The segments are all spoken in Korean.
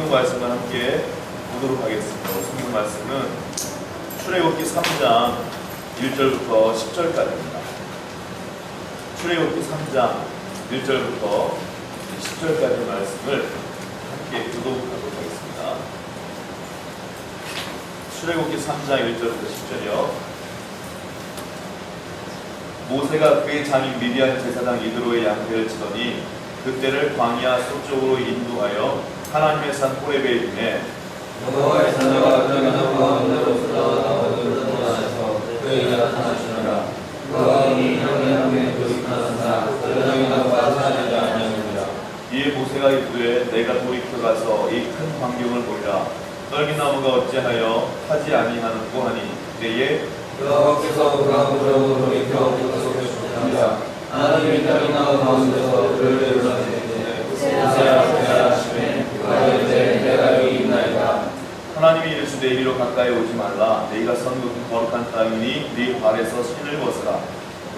성경 말씀을 함께 보도록 하겠습니다. 성경 말씀은 출애굽기 3장 1절부터 10절까지입니다. 출애굽기 3장 1절부터 10절까지 말씀을 함께 교독하도록 하겠습니다. 출애굽기 3장 1절부터 10절이요. 모세가 그의 장인 미디안 제사장 이드로의 양떼를 치더니 그때를 광야 서쪽으로 인도하여 하나님의 산 호렙에 이르매 여호와의 사자가 그의 가운데로 들어가서 그에게 나타나시니라. 그가 이 형의 도입하사 그를 나타나지 아니하니라. 이에 모세가 이르되 내가 돌이켜 가서 이 큰 광경을 보리라. 떨기나무가 어찌하여 타지 아니하는고 하니 때에 여호와께서 그가 무릎으로 돌이켜 부르셨습니다. 하나님이 떨기나무 가운데서 그를 일으키시되 모세야 하시매 그가 이르되 내가 여기 있나이다. 하나님이 이르시되 이리로 가까이 오지 말라. 네가 선 그 거룩한 땅이니 네 발에서 신을 벗으라.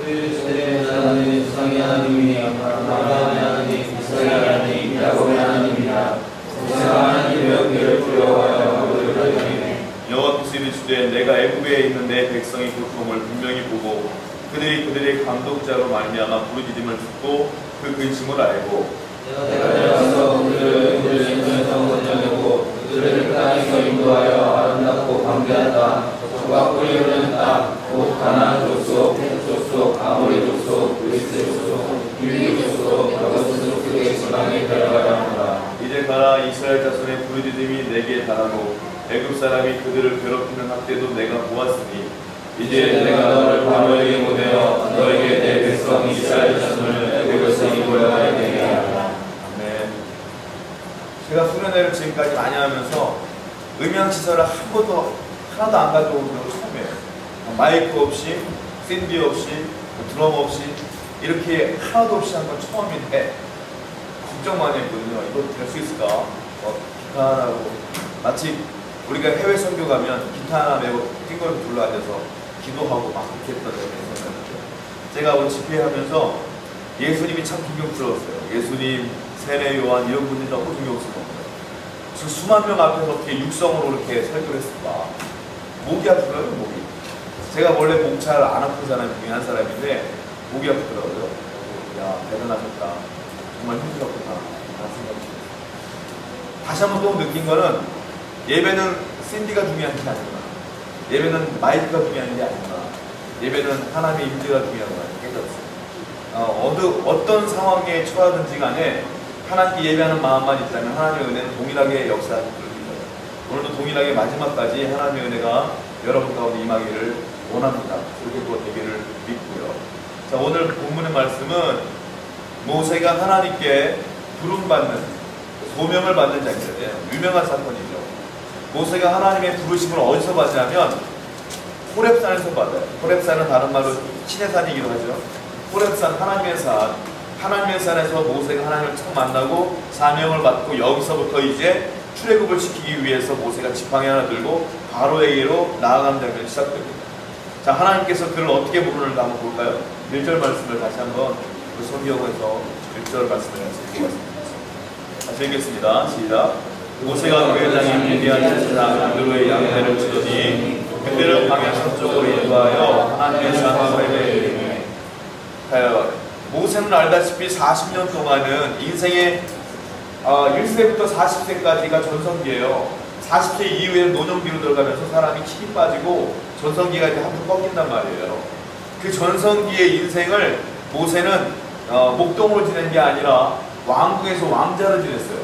이르시되 하나님이 지상의 하나님이니 아브라함의 하나님 이스라엘의 하나님 야곱의 하나님이라. 모세가 하나님의 여기를 두려워하여 그를 돌리매 여호와께서 이르시되 내가 애굽에 있는 내 백성의 고통을 분명히 보고 그들의 감독자로 말미암아 부르짖음을 듣고 그 근심을 알고 내가 내려가서 그들을 인도에서 건져내고 그들을 땅에서 인도하여 아름답고 광대하다 적과 꿀이 흐르는 땅 곧 가나안 족속, 헷 족속, 아모리 족속, 그리스 족속, 빌리 족속, 여호수 족속의 지방에 데려가야 한다. 이제 가라. 이스라엘 자손의 부르짖음이 내게 달하고 애굽 사람이 그들을 괴롭히는 학대도 내가 보았으니 이제 내가 너를 바로에게 보내어 너에게 내 백성 이스라엘 자손을 애굽에서 인도하여 내게 하라. 아멘. 제가 수련회를 지금까지 많이 하면서 음향시설을 한 번도 하나도 안 가져온 건 처음이에요. 마이크 없이, 샌디 없이, 드럼 없이 이렇게 하나도 없이 한 건 처음인데 걱정 많이 했거든요. 이거 될 수 있을까? 기타 하나고 마치 우리가 해외 선교 가면 기타 하나 메고 띵거를 둘러 앉아서 기도하고 막 이렇게 했던 적이 있었는데 제가 오늘 집회하면서 예수님이 참 존경스러웠어요. 예수님, 세례 요한 이런 분들이 너무 존경스러웠어요. 저 수만 명 앞에서 어떻게 육성으로 이렇게 설교를 했을까? 목이 아프더라고요, 목이. 제가 원래 목 잘 안 아픈 사람 중에 한 사람인데 목이 아프더라고요. 야, 대단하셨다. 정말 힘들었구나. 라는 생각이 들었어요. 다시 한번 또 느낀 거는 예배는 샌디가 중요한 게 아니구나. 예배는 마이크가 중요한 게 아니구나. 예배는 하나님의 임재가 중요한 거야. 깨졌어요. 어떤 상황에 처하든지 간에 하나님께 예배하는 마음만 있다면 하나님의 은혜는 동일하게 역사하실 것입니다. 오늘도 동일하게 마지막까지 하나님의 은혜가 여러분 가운데 임하기를 원합니다. 그렇게 또 되기를 믿고요. 자, 오늘 본문의 말씀은 모세가 하나님께 부름받는, 소명을 받는 장면이에요. 유명한 사건이죠. 모세가 하나님의 부르심을 어디서 받냐면 호렙산에서 받아요. 호렙산은 다른 말로 신의 산이기도 하죠. 호렙산, 하나님의 산. 하나님의 산에서 모세가 하나님을 처음 만나고 사명을 받고 여기서부터 이제 출애굽을 시키기 위해서 모세가 지팡이 하나 들고 바로에게로 나아가는 장면이 시작됩니다. 자, 하나님께서 그를 어떻게 부르는가 한번 볼까요? 1절 말씀을 다시 한번 그 성경에서 1절 말씀을 같이 읽겠습니다. 다시 읽겠습니다. 시작. 모세가 그의 장인 미디안 제사장 이드로의 양떼를 치더니 그때를 광야 서쪽으로 인도하여 하나님의 산 호렙에 이르매. 모세는 알다시피 40년 동안은 인생의 1세부터 40세까지가 전성기예요. 40세 이후에는 노년기로 들어가면서 사람이 힘이 빠지고 전성기가 이제 한번 꺾인단 말이에요. 그 전성기의 인생을 모세는 목동을 지낸 게 아니라 왕궁에서 왕자를 지냈어요.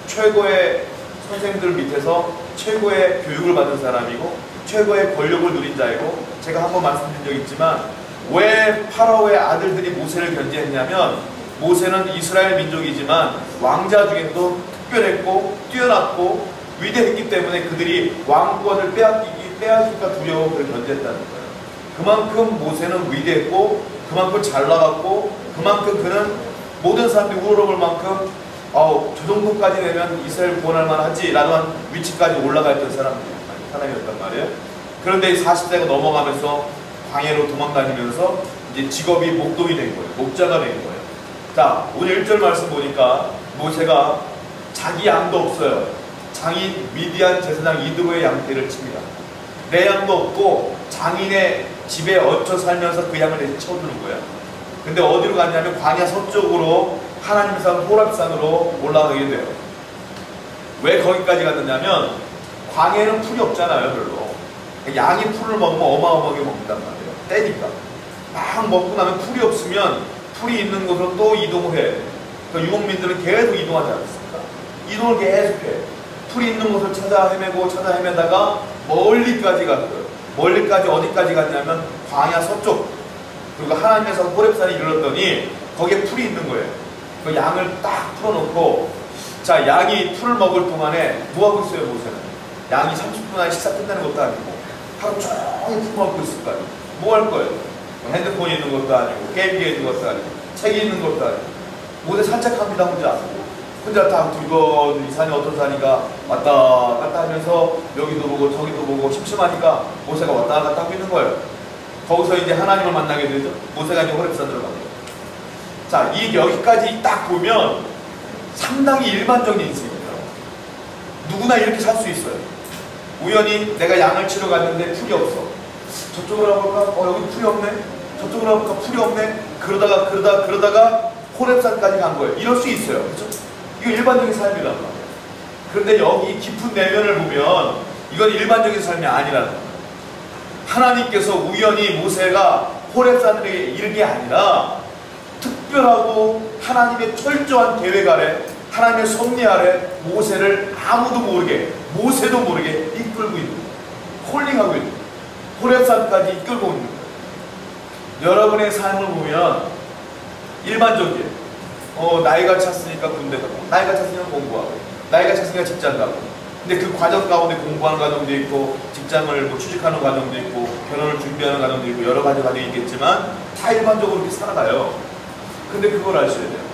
최고의 선생들 밑에서 최고의 교육을 받은 사람이고 최고의 권력을 누린 자이고, 제가 한번 말씀드린 적 있지만 왜 파라오의 아들들이 모세를 견제했냐면 모세는 이스라엘 민족이지만 왕자 중에도 특별했고 뛰어났고 위대했기 때문에 그들이 왕권을 빼앗길까 두려워 그를 견제했다는 거예요. 그만큼 모세는 위대했고 그만큼 잘 나갔고 그만큼 그는 모든 사람들이 우러러볼 만큼 저 정도까지 되면 이스라엘 구원할 만하지 라는 위치까지 올라가 있던 사람이었단 말이에요. 그런데 40세가 넘어가면서 광야로 도망다니면서 이제 직업이 목동이 된 거예요. 목자가 된 거예요. 자, 오늘 1절 말씀 보니까 모세가 자기 양도 없어요. 장인 미디안 제사장 이드고의 양떼를 칩니다. 내 양도 없고 장인의 집에 얹혀 살면서 그 양을 대신 쳐주는 거야. 근데 어디로 갔냐면 광야 서쪽으로 하나님의 산 호렙산으로 올라가게 돼요. 왜 거기까지 갔느냐면 광야에는 풀이 없잖아요, 별로. 양이 풀을 먹으면 어마어마하게 먹는단 말이에요. 때니까. 막 먹고 나면 풀이 없으면 풀이 있는 곳으로 또 이동을 해. 그러니까 유목민들은 계속 이동하지 않습니까? 이동을 계속 해. 풀이 있는 곳을 찾아 헤매고 찾아 헤매다가 멀리까지 갔어요. 멀리까지 어디까지 갔냐면 광야 서쪽. 그리고 하나님의 산 호렙산에 이르렀더니 거기에 풀이 있는 거예요. 그 양을 딱 풀어놓고, 자, 양이 풀을 먹을 동안에 뭐하고 있어요, 모세는? 양이 30분 안에 식사 끝나는 것도 아니고 하루 종일 풀 먹고 있을 거 아니에요. 뭐 할 거예요? 핸드폰이 있는 것도 아니고 게임기에 있는 것도 아니고 책이 있는 것도 아니고 모세 산책합니다. 혼자 다 들고 이 산이 어떤 산이가 왔다 갔다 하면서 여기도 보고 저기도 보고 심심하니까 모세가 왔다 갔다 하고 있는 거예요. 거기서 이제 하나님을 만나게 되죠. 모세가 이제 호렙산으로 가요. 자, 여기까지 딱 보면 상당히 일반적인 인생이에요. 누구나 이렇게 살 수 있어요. 우연히 내가 양을 치러 갔는데 풀이 없어. 저쪽으로 가볼까? 여기 풀이 없네. 저쪽으로 가볼까? 풀이 없네. 그러다가 호렙산까지 간 거예요. 이럴 수 있어요. 그렇죠? 이거 일반적인 삶이란 말이에요. 그런데 여기 깊은 내면을 보면 이건 일반적인 삶이 아니라는 거예요. 하나님께서 우연히 모세가 호렙산에 이른 게 아니라 특별하고 하나님의 철저한 계획 아래, 하나님의 섭리 아래 모세를 아무도 모르게, 모세도 모르게 이끌고 있는 거예요. 콜링하고 있는 거예요. 호렙산까지 이끌고 있는 거예요. 여러분의 삶을 보면 일반적이에요. 나이가 찼으니까 군대 가고, 나이가 찼으니까 공부하고, 나이가 찼으니까 직장 가고. 근데 그 과정 가운데 공부하는 과정도 있고, 직장을 취직하는 과정도 있고, 결혼을 준비하는 과정도 있고, 여러 가지 과정이 있겠지만 다 일반적으로 이렇게 살아가요. 근데 그걸 아셔야 돼요.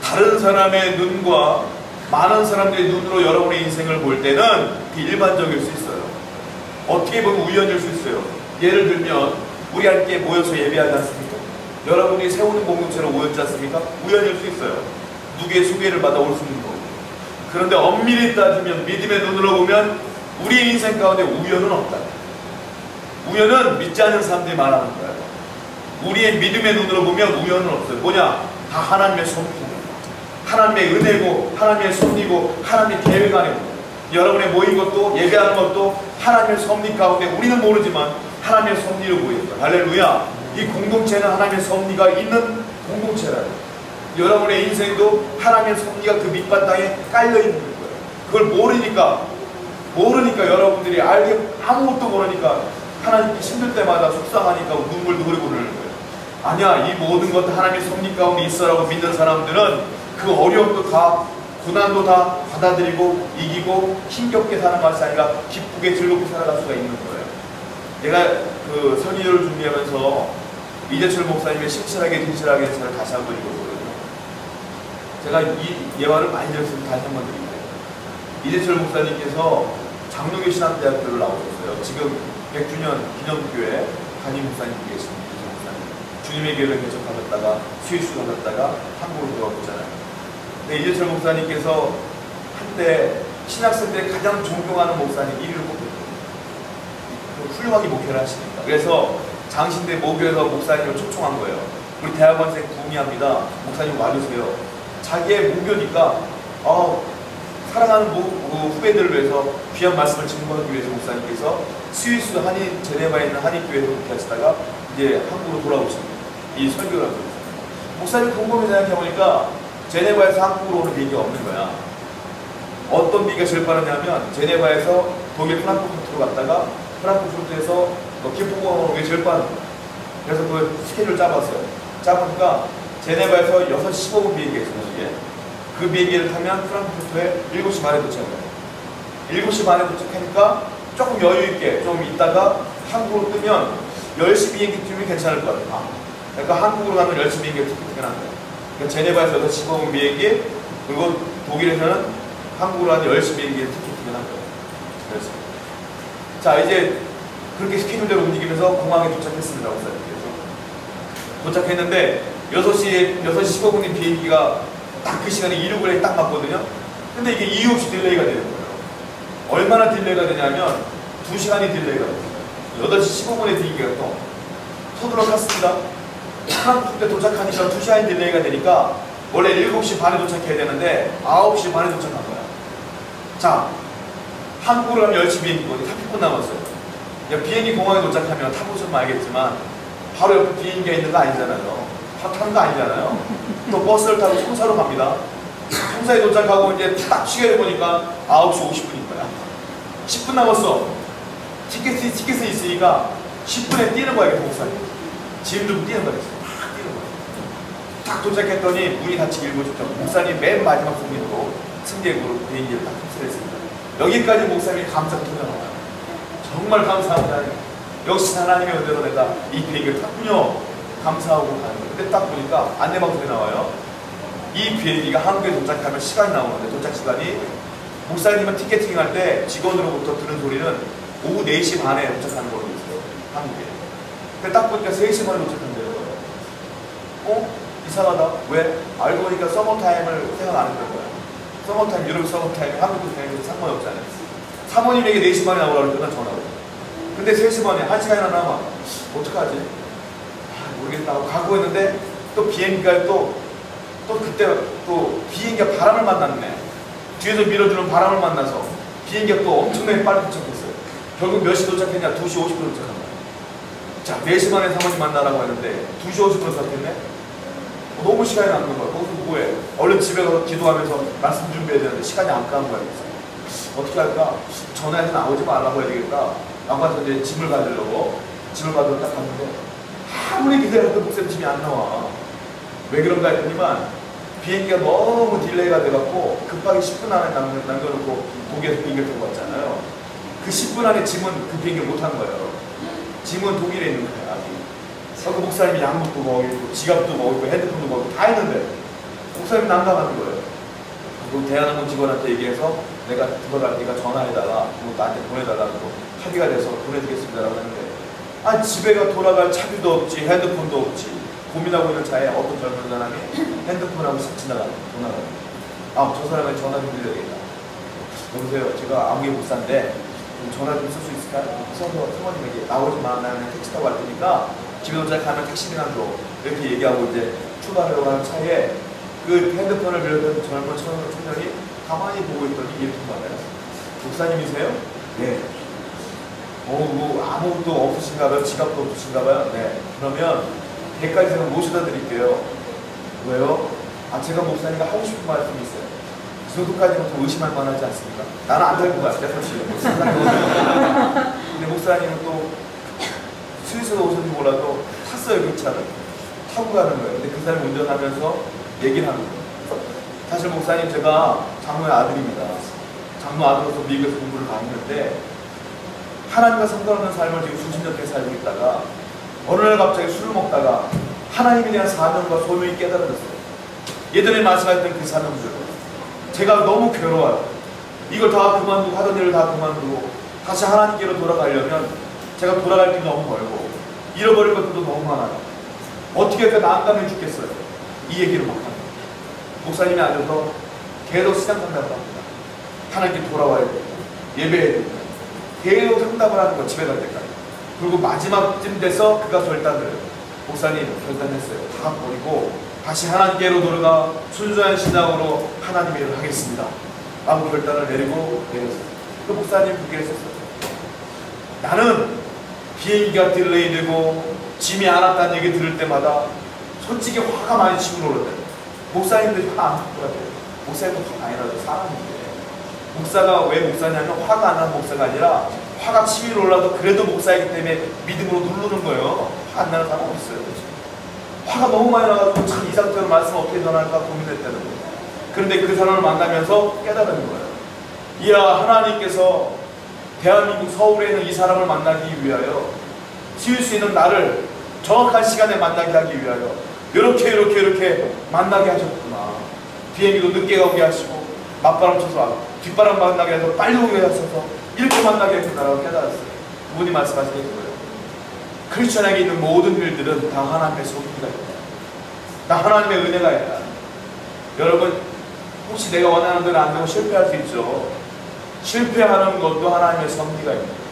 다른 사람의 눈과 많은 사람들의 눈으로 여러분의 인생을 볼 때는 그게 일반적일 수 있어요. 어떻게 보면 우연일 수 있어요. 예를 들면 우리 함께 모여서 예배하지 않습니까? 여러분이 세우는 공동체로 모였지 않습니까? 우연일 수 있어요. 누구의 소개를 받아 올 수 있는 거고. 그런데 엄밀히 따지면, 믿음의 눈으로 보면 우리 인생 가운데 우연은 없다. 우연은 믿지 않는 사람들이 말하는 거예요. 우리의 믿음의 눈으로 보면 우연은 없어요. 뭐냐? 다 하나님의 섭리고, 하나님의 은혜고, 하나님의 섭리고, 하나님의 계획 안에 여러분의 모인 것도, 예배하는 것도 하나님의 섭리 가운데 우리는 모르지만 하나님의 섭리로 보입니다. 할렐루야. 이 공동체는 하나님의 섭리가 있는 공동체라요. 여러분의 인생도 하나님의 섭리가 그 밑바탕에 깔려있는 거예요. 그걸 모르니까 여러분들이 아무것도 모르니까 하나님께 힘들 때마다 속상하니까 눈물도 흐르고 그러는 거예요. 아니야, 이 모든 것 하나님의 섭리 가운데 있어라고 믿는 사람들은 그 어려움도 다, 고난도 다 받아들이고 이기고 힘겹게 사는 것이 아니라 기쁘게 즐겁게 살아갈 수가 있는 거예요. 제가 그 설교를 준비하면서 이재철 목사님의 신실하게 진실하게 저를 다시 한번 읽었거든요. 제가 이 예화를 많이 들었으면 다시 한번 드릴게요. 이재철 목사님께서 장로교 신학대학교를 나오셨어요. 지금 100주년 기념교회 담임 목사님 계십니다. 주님의 교회를 개척하셨다가 스위스로 갔다가 한국으로 돌아오셨잖아요. 근데 이재철 목사님께서 한때 신학생들이 가장 존경하는 목사님 1위를 뽑혔거든요. 훌륭하게 목회를 하시니까. 그래서 장신대 모교에서 목사님을 초청한 거예요. 우리 대학원생 구미합니다. 목사님 와주세요. 자기의 모교니까 사랑하는 후배들을 위해서 귀한 말씀을 증거하기 위해서 목사님께서 스위스 한인 제네바에 있는 한인교회에서 목회하시다가 이제 한국으로 돌아오십니다. 이 설교를 하고 있어요. 목사님 곰곰이 생각해보니까 제네바에서 한국으로 오는 비행기가 없는 거야. 어떤 비행기가 제일 빠르냐면 제네바에서 독일 프랑크푸르트로 갔다가 프랑크푸르트에서 기포공항으로 오는 게 제일 빠른 거야. 그래서 그 스케줄 짜봤어요. 짜보니까 제네바에서 6시 15분 비행기가 있어요. 그 비행기를 타면 프랑크푸르트에 7시 반에 도착해요. 7시 반에 도착하니까 조금 여유있게 좀 있다가 한국으로 뜨면 10시 비행기쯤이 괜찮을 것 같아요. 그러니까 한국으로 가면 10시 비행기가 티켓팅을 한 거예요. 그러니까 제네바에서 6시 15분 비행기, 그리고 독일에서는 한국으로 가면 10시 비행기에 티켓팅을 한 거예요. 그래서 자, 이제 그렇게 스케줄대로 움직이면서 공항에 도착했습니다. 목사님께서 도착했는데 6시 15분인 비행기가 딱 그 시간에 이륙을 딱 맞거든요. 근데 이게 이유 없이 딜레이가 되는 거예요. 얼마나 딜레이가 되냐면 2시간이 딜레이가 돼요. 8시 15분에 비행기가 또 서둘러 탔습니다. 프랑크푸르트에 도착하니까 2시간이 딜레이가 되니까 원래 7시 반에 도착해야 되는데 9시 반에 도착한 거야. 자, 한국으로 가면 10시 비행기거든요. 30분 남았어요. 비행기 공항에 도착하면 타보시면 알겠지만 바로 옆에 비행기가 있는 거 아니잖아요. 다 타는 거 아니잖아요. 또 버스를 타고 청사로 갑니다. 청사에 도착하고 이제 딱 시계를 보니까 9시 50분인 거야. 10분 남았어. 티켓이 있으니까 10분에 뛰는 거야, 이게 목사님. 짐 들고 뛰는 거야. 막 뛰는 거야. 딱 도착했더니 문이 닫히기 일보 직전. 목사님 맨 마지막 손님으로 승객으로 비행기를 딱 탑승했습니다. 여기까지 목사님이 감사가 터져나와요. 정말 감사합니다. 역시 하나님의 은혜로 내가 이 비행기를 탔군요. 감사하고 가는 거예요. 근데 딱 보니까 안내방송이 나와요. 이 비행기가 한국에 도착하면 시간이 나오는데 도착 시간이 목사님은 티켓팅 할 때 직원으로부터 들은 소리는 오후 4시 반에 도착하는 걸로 있어요. 한국에. 근데 딱 보니까 3시 반에 도착한대요. 이상하다. 왜? 알고 보니까 서머타임을 생각 안 했던 거야. 서머타임, 유럽 서머타임, 한국도 타임에서 상관이 없잖아요. 사모님에게 4시 반에 나오라고 했더니 전화가 오고. 근데 3시 반에 1시간이나 남아. 어떡하지? 모르겠다 하고 가고 했는데 또 비행기가 또 그때 또 비행기가 바람을 만났네. 뒤에서 밀어주는 바람을 만나서 비행기가 또 엄청나게 빨리 도착했어요. 결국 몇 시 도착했냐? 2시 50분 도착한 거야. 자, 4시 반에 사모님 만나라고 했는데 2시 50분 도착했네? 너무 시간이 남는 거야. 거기서 뭐해? 얼른 집에 가서 기도하면서 말씀 준비해야 되는데 시간이 안 가는 거야. 어떻게 할까? 전화해서 나오지 말라고 해야 되겠다. 나가서 이제 짐을 가지려고 짐을 가지러 딱 갔는데 아무리 기다려도 목사님 짐이 안 나와. 왜 그런가 했더니만 비행기가 너무 딜레이가 돼갖고 급하게 10분 안에 남겨놓고 독일에서 비행기를 타고 왔잖아요. 그 10분 안에 짐은 그 비행기를 못 한 거예요. 짐은 독일에 있는 거예요. 아직. 그 목사님이 양복도 먹이고 지갑도 먹이고 핸드폰도 먹이고 다 했는데 목사님이 난감하는 거예요. 그 대한항공 직원한테 얘기해서 내가 들어갈 테니까 전화해달라, 나한테 보내달라고 합의가 돼서 보내드리겠습니다라고 했는데 집에가 돌아갈 차비도 없지 핸드폰도 없지 고민하고 있는 차에 어떤 젊은 사람이 핸드폰하고 싹 지나가요. 저 사람에게 전화 좀 드려야겠다. 여보세요, 제가 아무개 목사인데 전화 좀 쓸 수 있을까요? 써서 사모님에게 나오지 마, 나는 택시 타고 갈 테니까 집에 도착하면 택시비나 줘. 이렇게 얘기하고 이제 출발하려고 하는 차에 그 핸드폰을 빌려던 젊은 청년이 가만히 보고 있더니 이렇게 말해요. 목사님이세요? 네. 아무것도 없으신가 봐요? 지갑도 없으신가 봐요? 네. 그러면 100가지 제가 모셔다 드릴게요. 왜요? 제가 목사님과 하고 싶은 말씀이 있어요. 이 정도까지는 좀 의심할 만하지 않습니까? 나는 안 될 것 같아요, 사실. 근데 목사님은 또 스위스로 오셨는지 몰라도 탔어요, 그 차를. 타고 가는 거예요. 근데 그 사람이 운전하면서 얘기를 하는 거예요. 사실 목사님 제가 장로의 아들입니다. 장로 아들로서 미국에서 공부를 많이 했는데 하나님과 상관없는 삶을 지금 수십 년째 살고 있다가 어느 날 갑자기 술을 먹다가 하나님에 대한 사명과 소명이 깨달아졌어요. 예전에 말씀하셨던 그 사명들 제가 너무 괴로워요. 이걸 다 그만두고 하던 일을 다 그만두고 다시 하나님께로 돌아가려면 제가 돌아갈 길이 너무 멀고 잃어버릴 것들도 너무 많아요. 어떻게 할까 난감해 죽겠어요. 이 얘기를 막 합니다. 목사님이 앉아서 계속 시장 상담을 합니다. 하나님께 돌아와야 됩니다. 예배해야 됩니다. 계속 상담을 하는 거 집에 갈 때까지. 그리고 마지막쯤 돼서 그가 결단을 해요. 목사님 결단했어요. 다 버리고 다시 하나님께로 돌아가 순수한 신앙으로 하나님의 일을 하겠습니다. 라고 결단을 내렸어요. 그 목사님 그렇게 했었어요. 나는 비행기가 딜레이되고 짐이 안 왔다는 얘기 들을 때마다 솔직히 화가 많이 치고 놀았대요. 목사님들이 화 안 났더라고요. 목사님도 화 많이 나죠. 사람인데. 목사가 왜 목사냐면 화가 안 나는 목사가 아니라 화가 치밀어 올라도 그래도 목사이기 때문에 믿음으로 누르는 거예요. 화 안 나는 사람 어디 있어요? 화가 너무 많이 나가지고 참 이 상태로 말씀을 어떻게 전할까 고민했다는 거예요. 그런데 그 사람을 만나면서 깨달은 거예요. 이야, 하나님께서 대한민국 서울에 있는 이 사람을 만나기 위하여 스위스 있는 나를 정확한 시간에 만나게 하기 위하여 이렇게 만나게 하셨구나. 비행기도 늦게 가게 하시고 맞바람 쳐서 뒷바람 만나게 해서 빨리 오게 하셔서 이렇게 만나게 했구나라고 깨달았어요. 그분이 말씀하시는 거예요. 크리스천에게 있는 모든 일들은 다 하나님의 소리가 있다. 다 하나님의 은혜가 있다. 여러분 혹시 내가 원하는 대로 안 되고 실패할 수 있죠. 실패하는 것도 하나님의 섭리가 있는 거예요.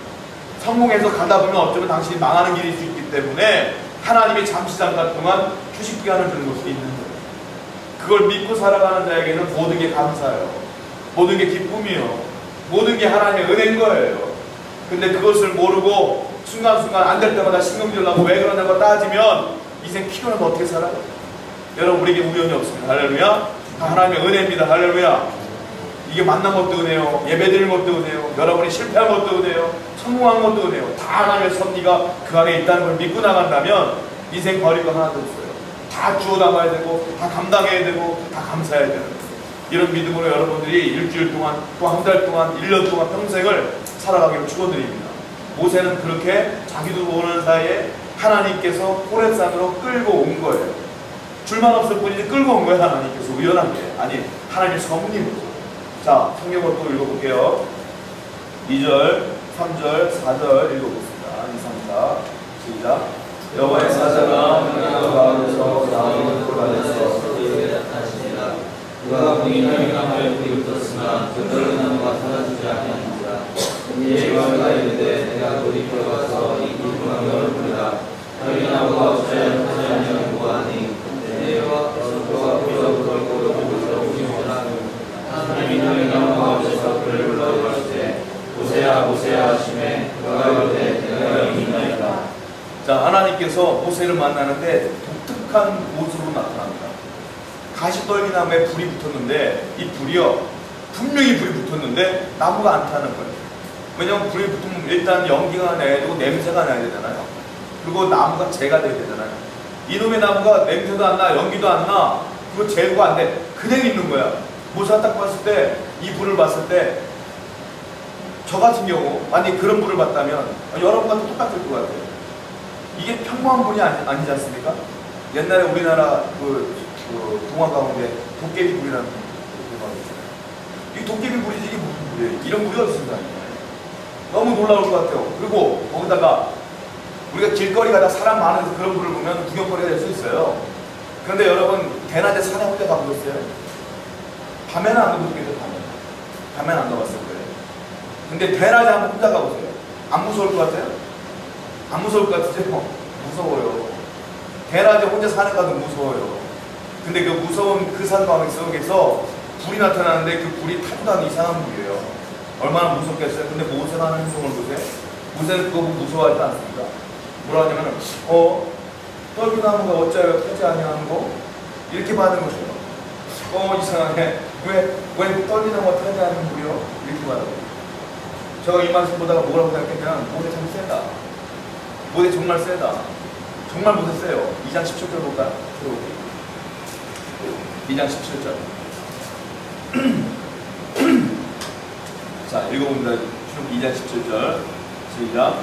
성공해서 가다 보면 어쩌면 당신이 망하는 길일 수 있기 때문에 하나님이 잠시 잠깐 동안 휴식 기간을 주는 것도 있는 거예요. 그걸 믿고 살아가는 자에게는 모든 게 감사예요. 모든 게 기쁨이요. 모든 게 하나님의 은혜인 거예요. 근데 그것을 모르고 순간순간 안 될 때마다 신경질 나고 왜 그러냐고 따지면 인생 피곤해서 어떻게 살아요? 여러분, 우리에게 우연이 없습니다. 할렐루야. 다 하나님의 은혜입니다. 할렐루야. 이게 만난 것도 은혜요, 예배드리는 것도 은혜요, 여러분이 실패한 것도 은혜요, 성공한 것도 은혜요. 다 하나님의 섭리가 그 안에 있다는 걸 믿고 나간다면 인생 버릴 거 하나도 없어요. 다 주워 담아야 되고, 다 감당해야 되고, 다 감사해야 되는 거예요. 이런 믿음으로 여러분들이 일주일 동안, 또 한 달 동안, 1년 동안 평생을 살아가기를 축원드립니다. 모세는 그렇게 자기도 모르는 사이에 하나님께서 호렙산으로 끌고 온 거예요. 줄만 없을 뿐이지 끌고 온 거예요. 하나님께서 우연한 게 아니, 하나님의 섭리로. 자, 성경을 또 읽어볼게요. 2절, 3절, 4절 읽어보겠습니다. 2, 3, 4 시작. 여호와의 사자가 광야 가운데서 나오는 돌아내서 그에게 나타나시니라. 그가 공인하여 나무에 불이 붙었으나 그 떨린 나무가 사라지지 아니하니라. 이에 여호와가 이르되 내가 돌이켜 가서 이 깊은 광야를 보리라. 떨린 나무가 어찌하여 타지 아니하고 하니 내 여호와께서 그가 불러 그를 고르고 오시리라. 하나님이 너희 나무 가운데서 그를 불러 이르시되 모세야 모세야 하시매 그가 이르되 내가 여기 있나이다. 자, 하나님께서 모세를 만나는데 독특한 모습으로 나타납니다. 가시떨기나무에 불이 붙었는데 이 불이요, 분명히 불이 붙었는데 나무가 안 타는 거예요. 왜냐면 불이 붙으면 일단 연기가 나야 되고 냄새가 나야 되잖아요. 그리고 나무가 재가 돼야 되잖아요. 이놈의 나무가 냄새도 안 나, 연기도 안 나, 그리고 재가 안 돼. 그대로 있는 거야. 모세가 딱 봤을 때, 이 불을 봤을 때, 저 같은 경우 만약에 그런 불을 봤다면 여러분과 똑같을 것 같아요. 이게 평범한 불이 아니지 않습니까? 옛날에 우리나라 동화 가운데 도깨비 불이라는 동화가 있잖아요. 이 도깨비 불이지 이게 무슨 불이에요? 이런 불이 어디 있습니까? 너무 놀라울 것 같아요. 그리고 거기다가 우리가 길거리 가다 사람 많은 그런 불을 보면 구경거리가 될 수 있어요. 그런데 여러분, 대낮에 산에 혼자 가보셨어요? 밤에는 안 가보셨겠죠? 밤에는 안 가봤을 거예요. 근데 대낮에 한번 혼자 가보세요. 안 무서울 것 같아요? 안 무서울 것 같으세요? 무서워요. 대낮에 혼자 산에 가도 무서워요. 근데 그 무서운 그 산광 속에서 불이 나타나는데 그 불이 타고 다니는 이상한 불이에요. 얼마나 무섭겠어요? 근데 모세가 하는 행동을 보세요. 모세는 그거 무서워하지 않습니까? 뭐라 하냐면, 떨기나무가 어찌하여 타지 아니하는 거? 이렇게 받는 거죠. 이상하네. 왜 떨기나무가 타지 않는 불이요? 이렇게 받는 거죠. 제가 이 말씀 보다가 뭐라고 생각했냐면, 모세 참 세다. 모세 정말 세다. 정말 모세 세요. 2장 17절 볼까요? 2장 17절. 자, 읽어봅니다. 2장 17절. 시작.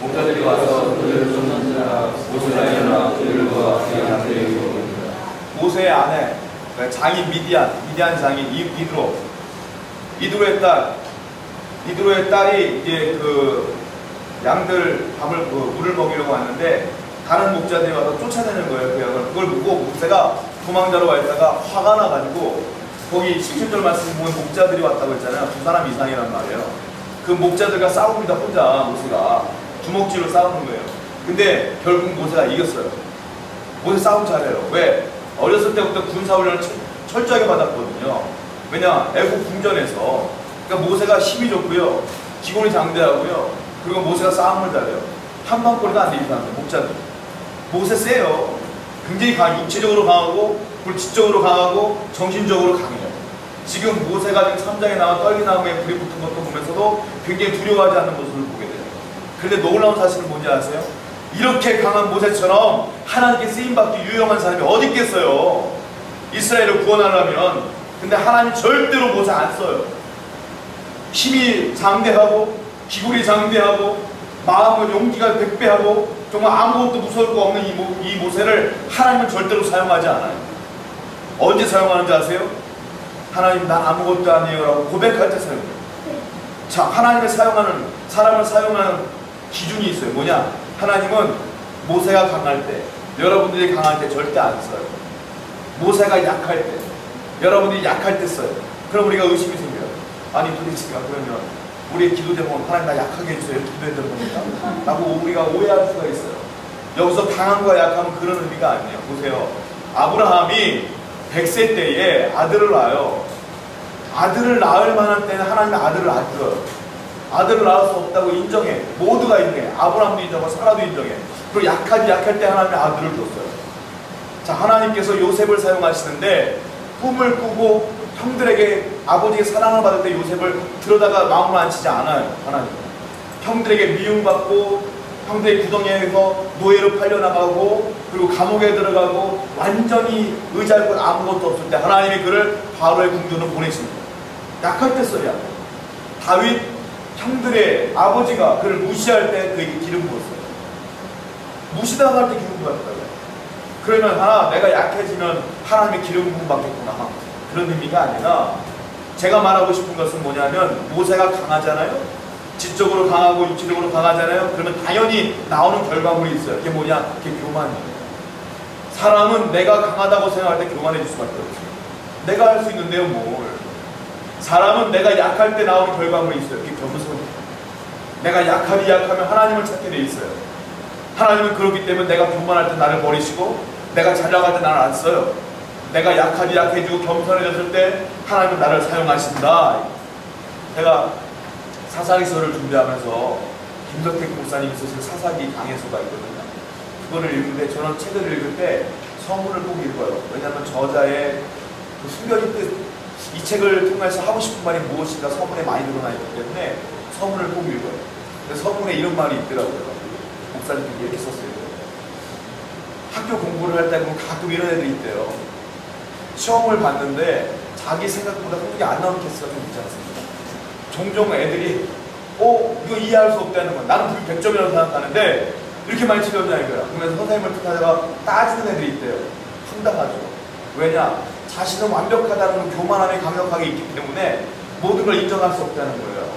목자들이 와서 그들을 쫓는지라 모세가 일어나 그들을 도와 그의 아들에게 이르니라. 모세의 아내, 그러니까 장인 미디안 장인 이드로의 딸이 이제 그 양들 물을 먹이려고 왔는데 다른 목자들이 와서 쫓아내는 거예요. 그 양을. 그걸 보고 모세가 도망자로 와 있다가 화가 나가지고 거기 17절 말씀 보면 목자들이 왔다고 했잖아요. 2사람 이상이란 말이에요. 그 목자들과 싸웁니다. 혼자 모세가 주먹질로 싸우는 거예요. 근데 결국 모세가 이겼어요. 모세 싸움 잘해요. 왜? 어렸을 때부터 군사훈련을 철저하게 받았거든요. 왜냐? 애국 궁전에서. 그러니까 모세가 힘이 좋고요, 기본이 장대하고요, 그리고 모세가 싸움을 잘해요. 한방거리도 안 되는 사람들, 목자들. 모세 세요. 굉장히 육체적으로 강하고 불지적으로 강하고 정신적으로 강해요. 지금 모세가 지금 3장에 나와 떨기나무에 불이 붙은 것도 보면서도 굉장히 두려워하지 않는 모습을 보게 돼요. 그런데 놀라운 사실은 뭔지 아세요? 이렇게 강한 모세처럼 하나님께 쓰임받기 유용한 사람이 어디 있겠어요? 이스라엘을 구원하려면. 근데 하나님 절대로 모세 안 써요. 힘이 장대하고 기골이 장대하고 마음은 용기가 100배하고 정말 아무것도 무서울 거 없는 이 모세를 하나님은 절대로 사용하지 않아요. 언제 사용하는지 아세요? 하나님, 난 아무것도 아니에요 라고 고백할 때 사용해요. 자, 하나님을 사용하는, 사람을 사용하는 기준이 있어요. 뭐냐? 하나님은 모세가 강할 때, 여러분들이 강할 때 절대 안 써요. 모세가 약할 때, 여러분들이 약할 때 써요. 그럼 우리가 의심이 생겨요. 아니 도대체가 그러면 우리의 기도 제목은 하나님 나 약하게 해주세요 이렇게 기도해야 되는 겁니까? 라고 우리가 오해할 수가 있어요. 여기서 강함과 약함은 그런 의미가 아니에요. 보세요. 아브라함이 100세 때에 아들을 낳아요. 아들을 낳을 만한 때는 하나님의 아들을 안 줘요. 아들을 낳을 수 없다고 인정해. 모두가 인정해. 아브라함도 인정하고 사라도 인정해. 그리고 약할 때 하나님의 아들을 줬어요. 자, 하나님께서 요셉을 사용하시는데 꿈을 꾸고 형들에게 아버지의 사랑을 받을 때 요셉을 들여다가 마음을 앉히지 않아요. 하나님. 형들에게 미움받고 형들의 구덩이에서 노예로 팔려나가고 그리고 감옥에 들어가고 완전히 의지할 것 아무것도 없을 때 하나님이 그를 바로의 궁전으로 보내십니다. 약할 때 써야 다윗 형들의 아버지가 그를 무시할 때 그에게 기름 부었어요. 무시당할 때 기름 부었다고요. 그러면 내가 약해지면 하나님의 기름 부음 받겠구나 그런 의미가 아니라 제가 말하고 싶은 것은 뭐냐면 모세가 강하잖아요. 지적으로 강하고 육체적으로 강하잖아요. 그러면 당연히 나오는 결과물이 있어요. 그게 뭐냐? 그게 교만이에요. 사람은 내가 강하다고 생각할 때 교만해질 수밖에 없어요. 내가 할 수 있는데요, 뭘. 사람은 내가 약할 때 나오는 결과물이 있어요. 그게 겸손이에요. 내가 약하면 하나님을 찾게 돼 있어요. 하나님은 그렇기 때문에 내가 교만할 때 나를 버리시고 내가 잘 나갈 때 나를 안 써요. 내가 약해지고 겸손해졌을 때 하나님은 나를 사용하신다. 제가 사사기서를 준비하면서 김덕택 목사님이 쓰신 사사기 강해서가 있거든요. 그거를 읽는데 저는 책을 읽을 때 서문을 꼭 읽어요. 왜냐하면 저자의 그 숨겨진 뜻, 이 책을 통해서 하고 싶은 말이 무엇인가 서문에 많이 드러나 있기 때문에 서문을 꼭 읽어요. 근데 서문에 이런 말이 있더라고요. 목사님이 이렇게 썼어요. 학교 공부를 할 때 보면 가끔 이런 애들이 있대요. 시험을 봤는데 자기 생각보다 성적이 안 나오는 케이스가 좀 있지 않습니까? 종종 애들이 이거 이해할 수 없다는 거야. 나는 그게 100점이라고 생각하는데 이렇게 많이 틀렸냐 이거야. 그러면서 선생님을 뜻하다가 따지는 애들이 있대요. 황당하죠. 왜냐? 자신은 완벽하다는 교만함이 강력하게 있기 때문에 모든 걸 인정할 수 없다는 거예요.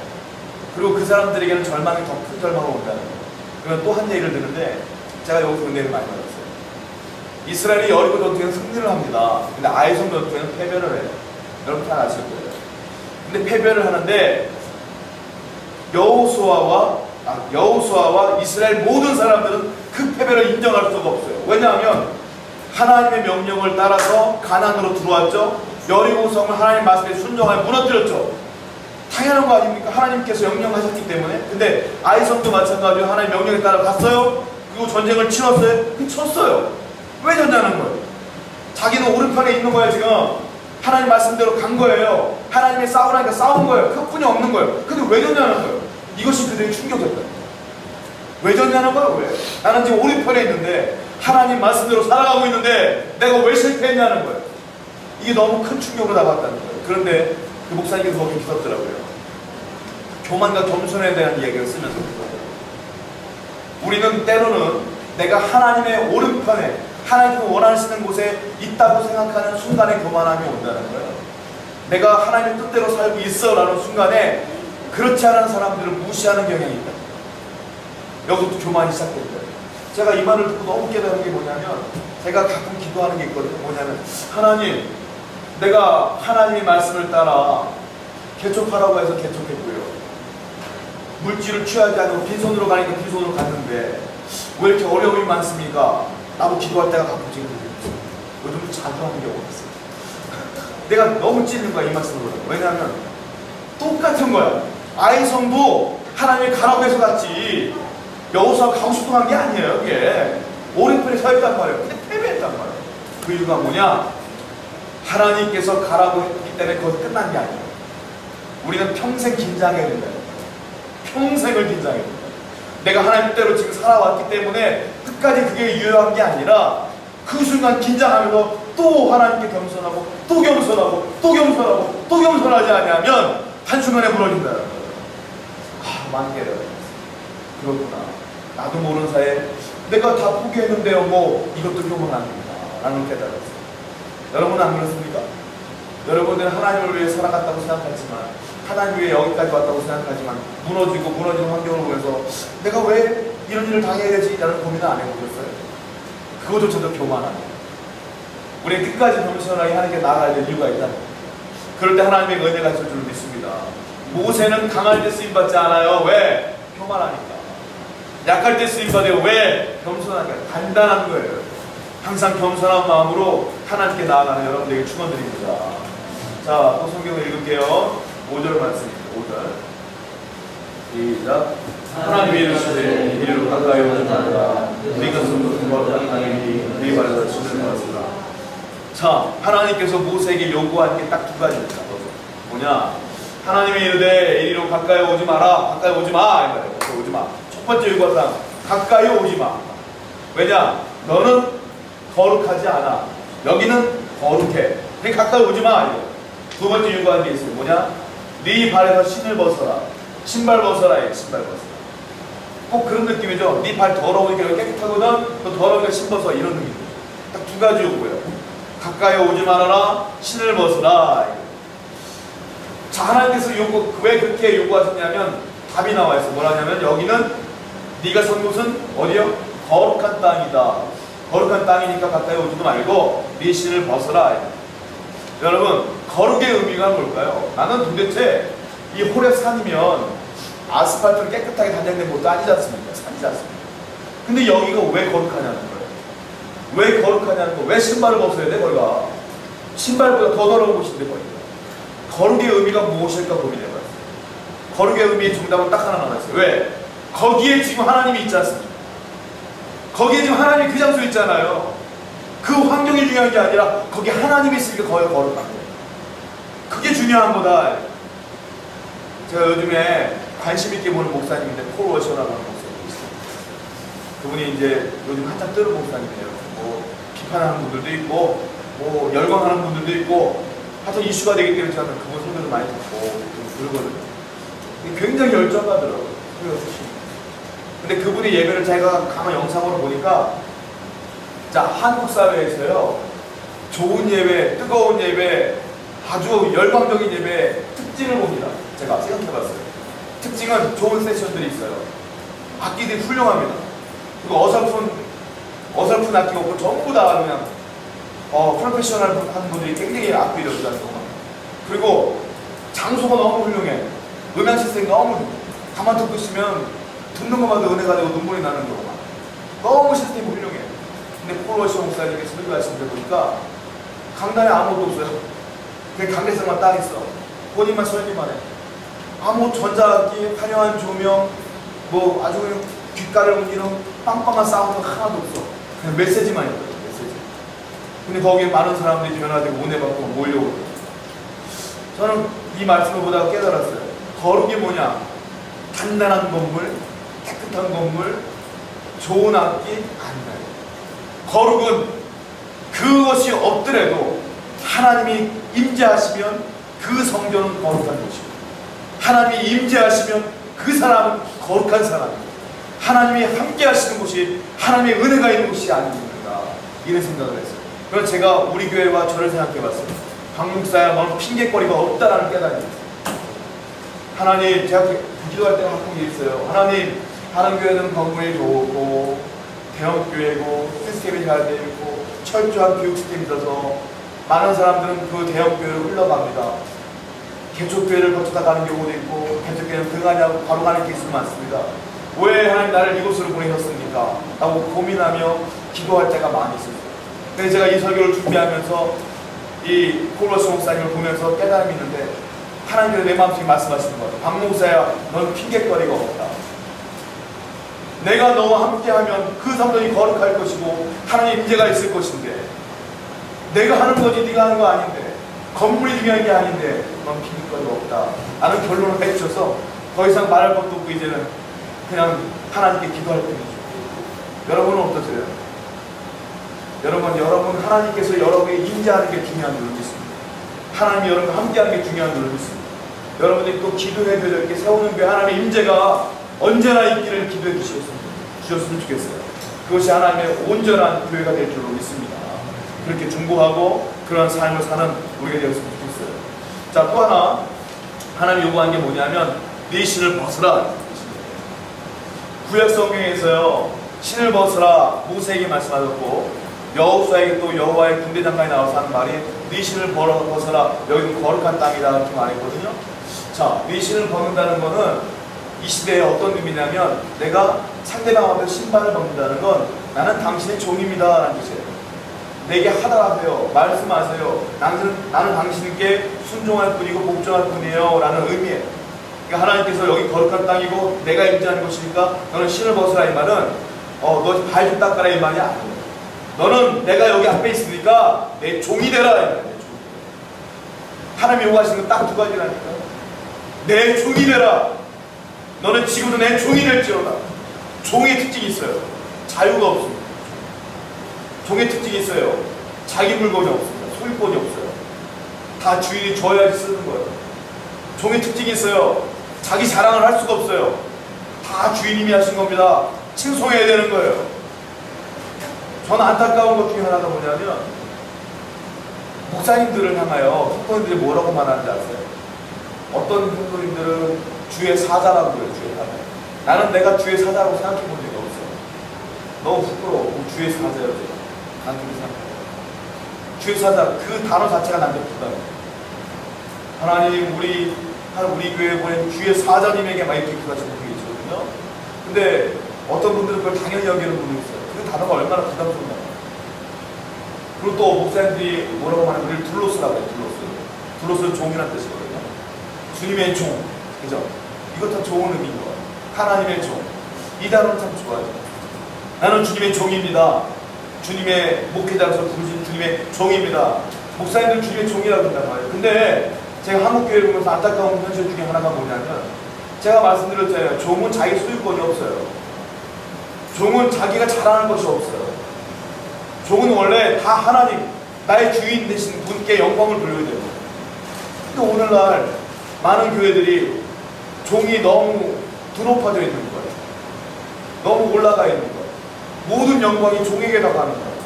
그리고 그 사람들에게는 절망이 더 큰 절망을 온다는 거예요. 그러면 또 한 얘기를 듣는데 제가 여기서 은혜를 많이 받았어요. 이스라엘이 여리고 전투에는 승리를 합니다. 근데 아이성 전투에는 패배를 해요. 여러분 다 아실 거예요. 근데 패배를 하는데 여호수아와 이스라엘 모든 사람들은 그 패배를 인정할 수가 없어요. 왜냐하면 하나님의 명령을 따라서 가나안으로 들어왔죠. 여리고성을 하나님 말씀에 순종하여 무너뜨렸죠. 당연한 거 아닙니까? 하나님께서 명령하셨기 때문에. 근데 아이성도 마찬가지로 하나님 명령에 따라 갔어요. 그리고 전쟁을 치렀어요. 쳤어요. 왜 졌냐는 거예요. 자기는 오른편에 있는 거예요. 지금 하나님 말씀대로 간 거예요. 하나님이 싸우라니까 싸운 거예요. 그뿐이 없는 거예요. 근데 왜 졌냐는 거예요. 이것이 그들에게 충격이었다. 왜 졌냐는 거예요. 왜? 나는 지금 오른편에 있는데 하나님 말씀대로 살아가고 있는데 내가 왜 실패했냐는 거예요. 이게 너무 큰 충격으로 다가왔다는 거예요. 그런데 그 목사님께서 거기 기었더라고요. 교만과 겸손에 대한 이야기를 쓰면서 우리는 때로는 내가 하나님의 오른편에 하나님이 원하시는 곳에 있다고 생각하는 순간에 교만함이 온다는 거예요. 내가 하나님의 뜻대로 살고 있어 라는 순간에 그렇지 않은 사람들을 무시하는 경향이 있다. 여기서부터 교만이 시작된 거예요. 제가 이 말을 듣고 너무 깨달은 게 뭐냐면 제가 가끔 기도하는 게 있거든요. 뭐냐면 하나님, 내가 하나님의 말씀을 따라 개척하라고 해서 개척했고요. 물질을 취하지 않고 빈손으로 가니까 빈손으로 갔는데 왜 이렇게 어려움이 많습니까? 나도 기도할 때가 가끔 지금 요즘 자주 하는 경우가 있어요. 내가 너무 찌는 거야 이 말씀으로. 왜냐하면 똑같은 거야. 아이성도 하나님이 가라고 해서 갔지 여호수아가 가고 싶어 간 게 아니에요. 그게 오른편에 서 있단 말이에요. 근데 패배했단 말이에요. 그 이유가 뭐냐? 하나님께서 가라고 했기 때문에 그것이 끝난 게 아니에요. 우리는 평생 긴장해야 된다. 평생을 긴장해야 된다. 내가 하나님 뜻대로 지금 살아왔기 때문에 끝까지 그게 유효한 게 아니라 그 순간 긴장하면서 또 하나님께 겸손하고 또 겸손하고 또 겸손하고 또 겸손하지 않으면 한순간에 무너진다. 만개를 그렇구나. 나도 모르는 사이에 내가 다 포기했는데요. 뭐 이것도 교만 아닙니다. 라는 깨달았어요. 여러분은 안 그렇습니까? 여러분들은 하나님을 위해 살아갔다고 생각하지만 하나님 위해 여기까지 왔다고 생각하지만 무너지는 환경을 보면서 내가 왜 이런 일을 당해야 되지? 라는 고민을 안 해보셨어요? 그것조차도 교만하네. 우리 끝까지 겸손하게 하나님께 나아가야 될 이유가 있다. 그럴 때 하나님의 은혜가 있을 줄 믿습니다. 모세는 강할 때 쓰임받지 않아요. 왜? 교만하니까. 약할 때 쓰임받아요. 왜? 겸손하니까. 간단한 거예요. 항상 겸손한 마음으로 하나님께 나아가는 여러분들에게 축원드립니다. 자, 또 성경을 읽을게요. 5절 말씀입니다. 5절. 시작. 하나님이 이르시되 이리로 가까이 오는 자들아 우리가 숨은 것을 당연히 우리 발에서 치는 것이다. 자, 하나님께서 모세에게 요구한 게 딱 두 가지입니다. 뭐냐? 하나님이 이르되 이리로 가까이 오지 마라. 가까이 오지 마. 가까이 오지 마. 첫 번째 요구사항, 가까이 오지 마. 왜냐? 너는 거룩하지 않아. 여기는 거룩해. 그러니까 가까이 오지 마. 두 번째 요구한 게 있어요. 뭐냐? 네 발에서 신을 벗어라. 신발 벗어라. 신발 벗어라. 꼭 그런 느낌이죠. 네 발 더러우니까 깨끗하거든. 또 더러우니까 신 벗어. 이런 느낌. 딱 두 가지 요구예요. 가까이 오지 말아라. 신을 벗어라. 자, 하나님께서 왜 그렇게 요구하셨냐면 답이 나와 있어. 뭐라냐면 여기는 네가 선 곳은 어디요? 거룩한 땅이다. 거룩한 땅이니까 가까이 오지도 말고 네 신을 벗어라. 여러분, 거룩의 의미가 뭘까요? 나는 도대체 이 호렙산이면 아스팔트를 깨끗하게 단장된 곳도 아니지 않습니까? 산이지 않습니까? 근데 여기가 왜 거룩하냐는 거예요. 왜 거룩하냐는 거예요. 왜 신발을 벗어야 돼? 거기가 신발보다 더 더러운 곳인데 거기가. 거룩의 의미가 무엇일까 고민해봤어요. 거룩의 의미의 정답은 딱 하나 남았어요. 왜? 거기에 지금 하나님이 있지 않습니까? 거기에 지금 하나님이 그 장소에 있잖아요. 그 환경이 중요한 게 아니라 거기 하나님이 있으니까 거기가 거룩한 거예요. 그게 중요한 거다. 제가 요즘에 관심 있게 보는 목사님인데 폴 워셔라고 하는 목사님이 있어요. 그분이 이제 요즘 한참 뜨는 목사님이에요. 뭐 비판하는 분들도 있고 뭐 열광하는 분들도 있고 하여튼 이슈가 되기 때문에 저는 그분 설교도 많이 듣고 들거든요. 굉장히 열정하더라고요. 근데 그분의 예배를 제가 가만 영상으로 보니까 자, 한국 사회에서요 좋은 예배, 뜨거운 예배, 아주 열광적인 예배 특징을 봅니다. 제가 생각해봤어요. 특징은 좋은 세션들이 있어요. 악기들이 훌륭합니다. 그리고 어설픈 악기가 없고 전부 다 그냥 프로페셔널한 분들이 굉장히 악기를 연주하는 거. 그리고 장소가 너무 훌륭해. 음향 시스템이 너무 가만 듣고 있으면 듣는 것마다 은혜가 되고 눈물이 나는 경우가 너무 시스템이 훌륭해. 근데 폴 워셔 목사님이 설교하시는 데 보니까 강단에 아무것도 없어요. 그냥 강대상만 딱 있어. 본인만 설교만 해. 아무 전자악기, 화려한 조명, 뭐 아주 그냥 귓가를 옮기는 빵빵한 사운드가 하나도 없어. 그냥 메시지만 있거든. 메시지. 근데 거기에 많은 사람들이 변화되고 은혜받고 몰려오고. 저는 이 말씀을 보다가 깨달았어요. 거룩이 뭐냐? 단단한 건물, 깨끗한 건물, 좋은 악기 아니라. 거룩은 그것이 없더라도 하나님이 임재하시면 그 성전은 거룩한 곳이고, 하나님이 임재하시면 그 사람은 거룩한 사람이고, 하나님이 함께 하시는 곳이 하나님의 은혜가 있는 곳이 아닙니까? 이런 생각을 했어요. 그래서 제가 우리 교회와 저를 생각해 봤어요. 박 목사야, 너는 핑계거리가 없다라는 깨달음이 있어요. 하나님, 제가 기도할 때가 가끔 있어요. 하나님, 다른 교회는 건물이 좋고 대형 교회고 시스템이 잘 되어 있고 철저한 교육 시스템이 있어서 많은 사람들은 그 대형 교회로 흘러갑니다. 개척교회를 거쳐다 가는 경우도 있고 개척교회는 등하냐고 바로 가는 케이스도 많습니다. 왜 하나님 나를 이곳으로 보내셨습니까? 라고 고민하며 기도할 때가 많이 있었어요. 그래서 제가 이 설교를 준비하면서 이 폴 워셔 목사님을 보면서 깨달음이 있는데 하나님께서 내 마음속에 말씀하시는 거예요. 박 목사야, 넌 핑계거리가 없다. 내가 너와 함께하면 그 성전이 거룩할 것이고 하나님의 임재가 있을 것인데, 내가 하는 거지 네가 하는 거 아닌데, 건물이 중요한 게 아닌데 넌 핑계거리가 없다 라는 결론을 내주셔서 더 이상 말할 것도 없고 이제는 그냥 하나님께 기도할 뿐이죠. 여러분은 어떠세요? 여러분 하나님께서 여러분에게 임재하는 게 중요한 줄 믿습니다. 하나님이 여러분과 함께하는 게 중요한 줄 믿습니다. 여러분들이 또 기도해 드려 이렇게 세우는 교회 하나님의 임재가 언제나 있기를 기도해 주셨으면 좋겠어요. 그것이 하나님의 온전한 교회가 될 줄로 믿습니다. 그렇게 중보하고 그런 삶을 사는 우리가 되었으면 좋겠어요. 자, 또 하나 하나님 요구한 게 뭐냐면 네 신을 벗으라. 구약 성경에서요 신을 벗으라 모세에게 말씀하셨고, 여호수아에게 또 여호와의 군대 장관이 나와서 하는 말이 네 신을 벗어라, 여기는 거룩한 땅이다 이렇게 말했거든요. 자, 네 신을 벗는다는 거는 이 시대에 어떤 의미냐면 내가 상대방 앞에서 신발을 벗는다는 건 나는 당신의 종입니다 라는 뜻이에요. 내게 하달하세요. 말씀하세요. 나는 당신께 순종할 뿐이고 복종할 뿐이에요 라는 의미예요. 그러니까 하나님께서 여기 거룩한 땅이고 내가 임재하는 곳이니까 너는 신을 벗으라 이 말은 너 발 좀 닦아라 이 말이 아니에요. 너는 내가 여기 앞에 있으니까 내 종이 되라 이 말이에요. 하나님이 요구하시는 건 딱 두 가지라니까. 내 종이 되라. 너는 지금도 내 종이 될지어다. 종의 특징이 있어요. 자유가 없습니다. 종의 특징이 있어요. 자기 물건이 없습니다. 소유권이 없어요. 다 주인이 줘야지 쓰는 거예요. 종의 특징이 있어요. 자기 자랑을 할 수가 없어요. 다 주인님이 하신 겁니다. 칭송해야 되는 거예요. 저는 안타까운 것 중에 하나가 뭐냐면 목사님들을 향하여 성도님들이 뭐라고 말하는지 아세요? 어떤 성도님들은 주의 사자라고 그래요. 주의 사자. 나는 내가 주의 사자라고 생각해 본 적이 없어요. 너무 부끄러워. 주의 사자예요. 제가. 단순히 생각해요. 주의 사자, 그 단어 자체가 나한테 부담이에요. 하나님 우리 교회에 보낸 주의 사자님에게 막 이렇게 기도하시는 분이 있거든요. 근데 어떤 분들은 그걸 당연히 여기는 분이 있어요. 그 단어가 얼마나 부담스러운가. 그리고 또 목사님들이 뭐라고 말하면 우리를 둘로스라고 해요. 둘로스는 종이라는 뜻이거든요. 주님의 종, 그죠? 이것 다 좋은 의미인 거예요. 하나님의 종. 이 단어는 참 좋아요. 나는 주님의 종입니다. 주님의 목회자로서 부르신 주님의 종입니다. 목사님들 주님의 종이라고 한단 말이에요. 근데 제가 한국교회를 보면서 안타까운 현실 중에 하나가 뭐냐면 제가 말씀드렸잖아요. 종은 자기 소유권이 없어요. 종은 자기가 자랑할 것이 없어요. 종은 원래 다 하나님, 나의 주인 되신 분께 영광을 돌려야 돼요. 근데 오늘날 많은 교회들이 종이 너무 드높아져 있는 거예요. 너무 올라가 있는 거예요. 모든 영광이 종에게 다 가는 거예요.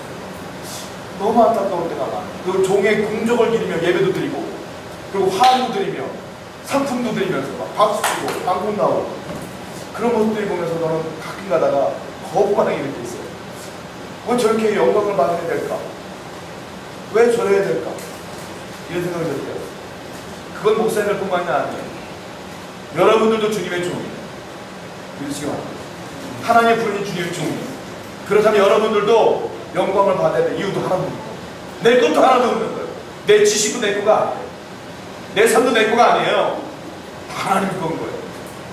너무 안타까울 때가 많아요. 그 종의 궁적을 기리며 예배도 드리고 그리고 화음도 드리며 상품도 드리면서 막 박수 치고 방송 나오고 그런 모습들이 보면서 저는 가끔 가다가 거부반응이 이렇게 있어요. 왜 저렇게 영광을 받아야 될까? 왜 저래야 될까? 이런 생각이 들어요. 그건 목사님들 뿐만이 아니에요. 여러분들도 주님의 종이에요. 그렇지 않아요. 하나님 부르신 주님의 종이에요. 그렇다면 여러분들도 영광을 받아야 될 이유도 하나도 없고 내 것도 하나도 없는 거예요. 내 지식도 내 거가 아니에요. 내 삶도 내 거가 아니에요. 다 하나님 건 거예요.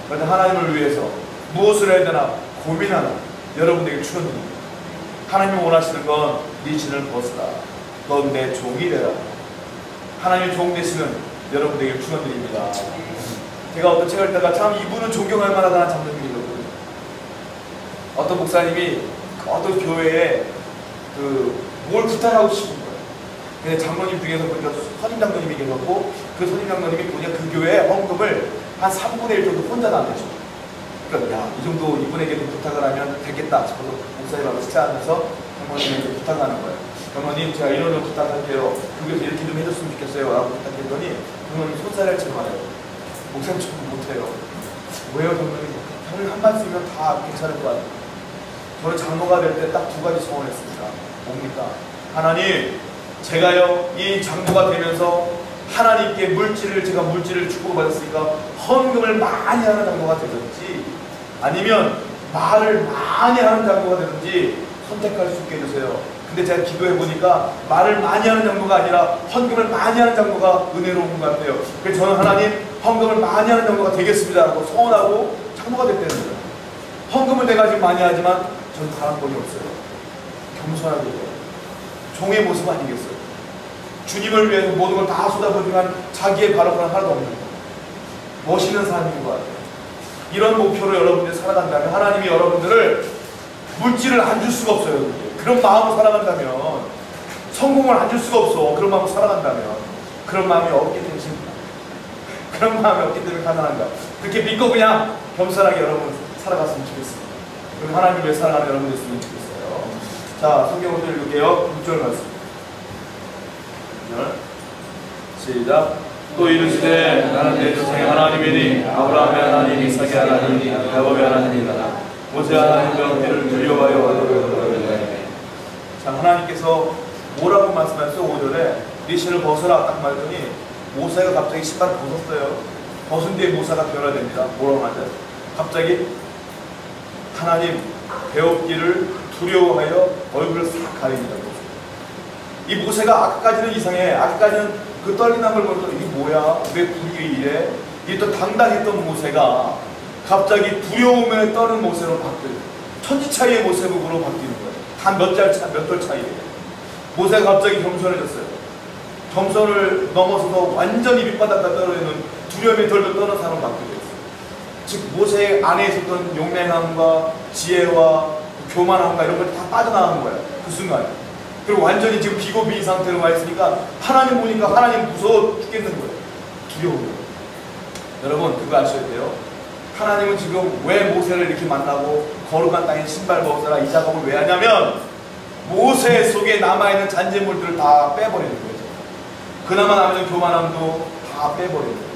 그런데 하나님을 위해서 무엇을 해야 되나 고민하는 여러분에게 축원드립니다. 하나님이 원하시는 건 네 신을 벗으라. 넌 내 종이 되라. 하나님의 종 되시는 여러분에게 축원드립니다. 제가 어떤 책을 읽다가 참 이분은 존경할 만하다는 장면이 있거든요. 어떤 목사님이 어떤 교회에 뭘 부탁하고 싶은 거예요. 근데 장로님 중에서 보니까 선임 장로님이 계셨고 그 선임 장로님이 보니까 그 교회에 헌금을 한 3분의 1 정도 혼자 다 내죠. 그러니까 야, 이 정도 이분에게도 부탁을 하면 되겠다 싶어서 목사님하고 식사하면서 장로님에게 부탁하는 거예요. 장로님 제가 이런 부탁할게요. 교회에서 이렇게 좀 해줬으면 좋겠어요 라고 부탁했더니 장로님 손사래를 치고 말해요. 목사님 좀 못해요. 왜요 장로님? 장로님 한 말씀이면 다 괜찮을 것 같아요. 저는 장로가 될 때 딱 두 가지 소원했습니다. 뭡니까? 하나님, 제가요 이 장로가 되면서 하나님께 제가 물질을 축복받았으니까 헌금을 많이 하는 장로가 되든지 아니면 말을 많이 하는 장로가 되든지 선택할 수 있게 해주세요. 근데 제가 기도해보니까 말을 많이 하는 장로가 아니라 헌금을 많이 하는 장로가 은혜로운 것 같아요. 그래서 저는 하나님 헌금을 많이 하는 장로가 되겠습니다 라고 소원하고 장로가 됐다는 거예요. 헌금을 내가 지금 많이 하지만 저는 바람권이 없어요. 겸손하게 해요. 종의 모습 아니겠어요? 주님을 위해서 모든 걸 다 쏟아부지만 자기의 바람은 하나도 없는 거예요. 멋있는 삶인 것 같아요. 이런 목표로 여러분들이 살아간다면 하나님이 여러분들을 물질을 안 줄 수가 없어요. 그런 마음으로 살아간다면 성공을 안 줄 수가 없어. 그런 마음으로 살아간다면 그런 마음이 없기 때문입니다. 그런 마음이 없기 때문에 가난한가. 그렇게 믿고 그냥 겸손하게 여러분 살아갔으면 좋겠습니다. 그럼 하나님 위해 살아가는 여러분 됐으면 좋겠어요. 자, 성경을 또 읽을게요. 6절 말씀. 시작. 또 이르시되 나는 내 조상의 하나님이니 아브라함의 하나님 이삭의 하나님 야곱의 하나님이라. 모세 하나님과 그를 두려워하여 자, 하나님께서 뭐라고 말씀하셨어요? 5절에 네 신을 벗으라 딱 말했더니 모세가 갑자기 신발을 벗었어요. 벗은 뒤에 모세가 변화됩니다. 뭐라고 하죠? 갑자기 하나님 배웠기를 두려워하여 얼굴을 싹 가립니다. 이 모세가 아까까지는 이상해. 아까까지는 그 떨리는 걸 보면서 이게 뭐야? 왜 불이 이래? 이 또 당당했던 모세가 갑자기 두려움에 떠는 모세로 바뀌어요. 천지 차이의 모세북으로 바뀌는 거예요. 단 몇 돌 차이에. 모세가 갑자기 겸손해졌어요. 겸손을 넘어서서 완전히 밑바닥까지 떨어지는 두려움에 덜덜 떠는 사람으로 바뀌게 됐어요. 즉 모세 안에 있었던 용맹함과 지혜와 교만함과 이런 걸 다 빠져나간 거예요. 그 순간에. 그리고 완전히 지금 비고비인 상태로 와 있으니까 하나님 보니까 하나님 무서워 죽겠는 거예요. 두려워요. 여러분 그거 아셔야 돼요. 하나님은 지금 왜 모세를 이렇게 만나고 거룩한 땅에 신발 벗어라 이 작업을 왜 하냐면 모세 속에 남아있는 잔재물들을 다 빼버리는 거죠. 그나마 남은 교만함도 다 빼버리는 거예요.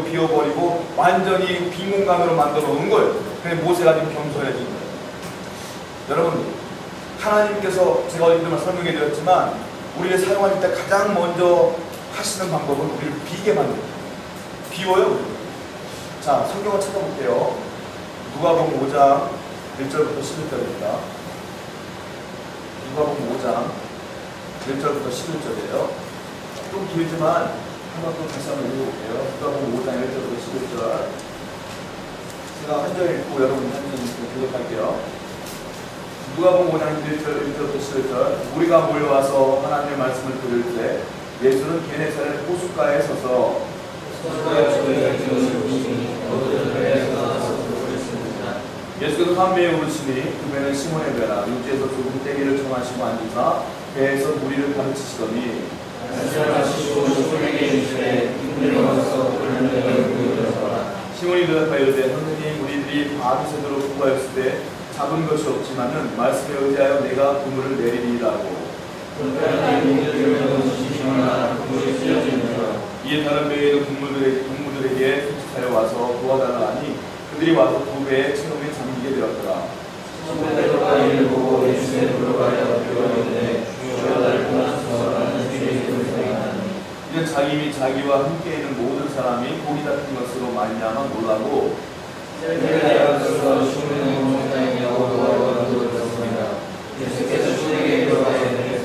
비워버리고 완전히 빈 공간으로 만들어 놓은 거예요. 그래서 모세가 지금 겸손해진 거예요. 여러분 하나님께서 제가 어디서만 설명해 드렸지만 우리를 사용할 때 가장 먼저 하시는 방법은 우리를 비게 만듭니다. 비워요. 자, 성경을 찾아볼게요. 누가복음 5장 1절부터 11절입니다. 누가복음 5장 1절부터 11절이에요. 좀 길지만 한번 또 다시 한번 읽어볼게요. 누가복음 5장 1절부터 11절. 제가 한 절 읽고 여러분이 한 절 읽고 교독할게요. 누가복음 5장 1절부터 11절. 우리가 몰려와서 하나님의 말씀을 들을 때 예수는 게네사렛 호숫가에 서서 예수께서 담배에 오르시니 그 배는 시몬의 배라 육지에서 조금 떼기를 청하시고 앉으사 배에서 무리를 가르치시더니 시몬이 대답하여 이르되 선생님 우리들이 밤이 새도록 구하였을 때 잡은 것이 없지만은 말씀에 의지하여 내가 그물을 내리리라고. 이에 다른 배에 있는 동무들에게 소집하여 와서 도와달라 하니 그들이 와서 두 배에 채움에 잠기게 되었더라. 이는 자기 및 자기와 함께 있는 모든 사람이 고기 같은 것으로 말미암아 놀라고 예수께서 주에게 이르시되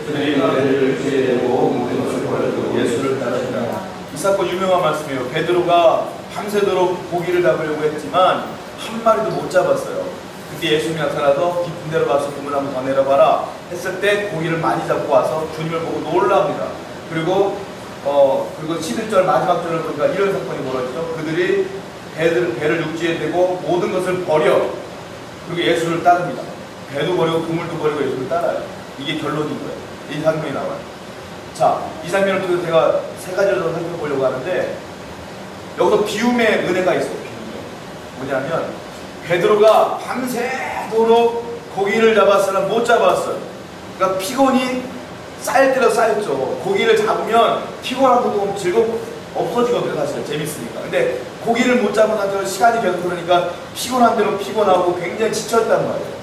그들이 배를 지대고 모든 것을 버리고 예수를 따르니라. 이 사건 유명한 말씀이에요. 베드로가 밤새도록 고기를 잡으려고 했지만 한 마리도 못 잡았어요. 그때 예수님이 나타나서 깊은 데로 가서 그물 한번 더 내려봐라 했을 때 고기를 많이 잡고 와서 주님을 보고 놀랍니다. 그리고 11절 마지막 절을 보니까 이런 사건이 벌어지죠. 그들이 배를 육지에 대고 모든 것을 버려 그리고 예수를 따릅니다. 배도 버리고 그물도 버리고 예수를 따라요. 이게 결론인 거예요. 이 장면이 나와요. 자, 이 장면을 통해서 제가 세 가지를 더 살펴보려고 하는데 여기서 비움의 은혜가 있어요. 뭐냐면 베드로가 밤새도록 고기를 잡았으나 못 잡았어요. 그러니까 피곤이 쌓일 대로 쌓였죠. 고기를 잡으면 피곤한 것도 즐겁고 없어지거든요. 사실 재밌으니까. 근데 고기를 못 잡은 상태로 시간이 계속 흐르니까 피곤한 대로 피곤하고 굉장히 지쳤단 말이에요.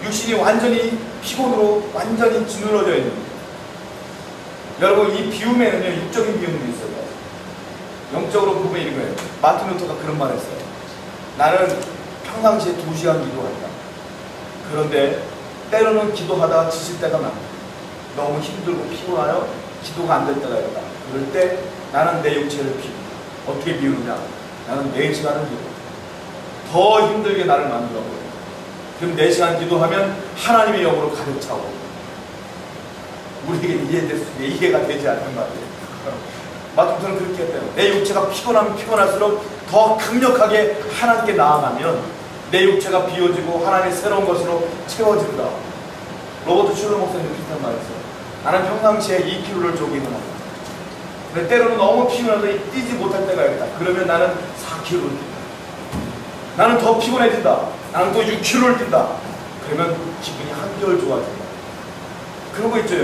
육신이 완전히 피곤으로 완전히 짓누러져 있는 거예요. 여러분 이 비움에는요 육적인 비움도 있어요. 영적으로 보면 이런 거예요. 마틴 루터가 그런 말 했어요. 나는 평상시에 2시간 기도한다. 그런데 때로는 기도하다가 지칠 때가 많다. 너무 힘들고 피곤하여 기도가 안 될 때가 있다. 그럴 때 나는 내 육체를 비운다. 어떻게 비우느냐? 나는 4시간을 기도한다. 더 힘들게 나를 만들어버려. 그럼 4시간 기도하면 하나님의 영으로 가득 차고 우리에게 이해가 되지 않는 말이에요. 마틴은 그렇게 했대요. 내 육체가 피곤하면 피곤할수록 더 강력하게 하나님께 나아가면 내 육체가 비워지고 하나님의 새로운 것으로 채워진다. 로버트 슐러 목사님 비슷한 말 했어요. 나는 평상시에 2kg를 조깅을 한다. 근데 때로는 너무 피곤해서 뛰지 못할 때가 있다. 그러면 나는 4kg를 뛴다. 나는 더 피곤해진다. 나는 또 6kg를 뛴다. 그러면 기분이 한결 좋아진다. 그런 거 있죠.